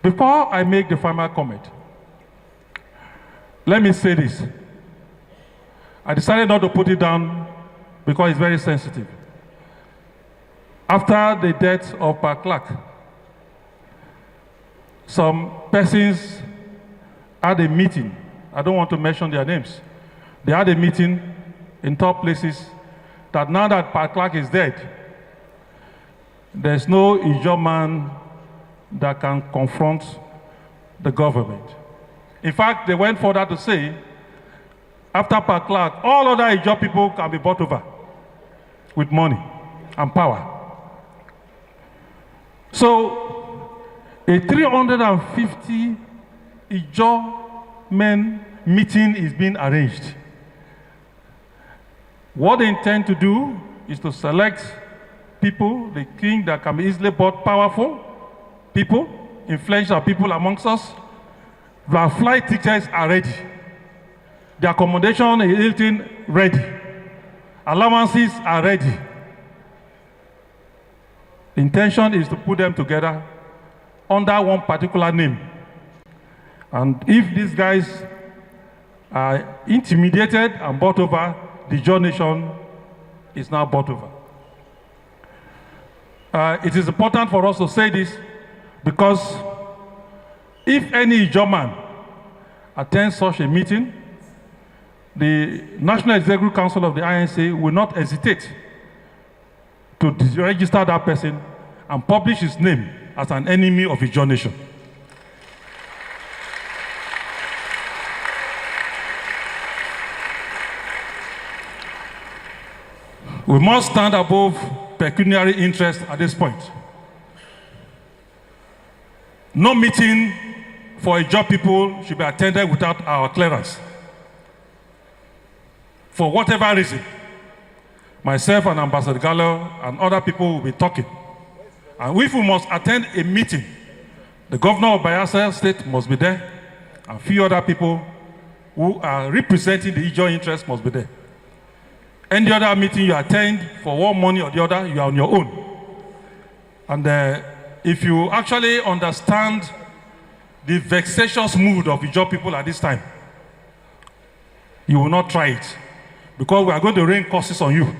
Before I make the final comment, let me say this. I decided not to put it down because it's very sensitive. After the death of Pa Clark, some persons had a meeting. I don't want to mention their names. They had a meeting in top places that now that Pa Clark is dead, there's no Ijaw man that can confront the government. In fact, they went further to say, after Pa Clark, all other Ijaw people can be bought over with money and power. So, a 350 Ijaw men meeting is being arranged. What they intend to do is to select people, they think that can be easily bought, powerful people, influential people amongst us. Their flight tickets are ready. The accommodation is Hilton ready. Allowances are ready. The intention is to put them together under one particular name. And if these guys are intimidated and bought over, the Ijaw nation is now bought over. It is important for us to say this because if any Ijaw man attends such a meeting, the National Executive Council of the INC will not hesitate to register that person and publish his name as an enemy of Ijaw nation. We must stand above pecuniary interest at this point. No meeting for Ijaw people should be attended without our clearance. For whatever reason, myself and Ambassador Gallo and other people will be talking. And if we must attend a meeting, the governor of Bayelsa State must be there, and a few other people who are representing the Ijaw interest must be there. Any other meeting you attend for one money or the other, you are on your own. And if you actually understand the vexatious mood of Ijaw people at this time, you will not try it. Because we are going to rain curses on you.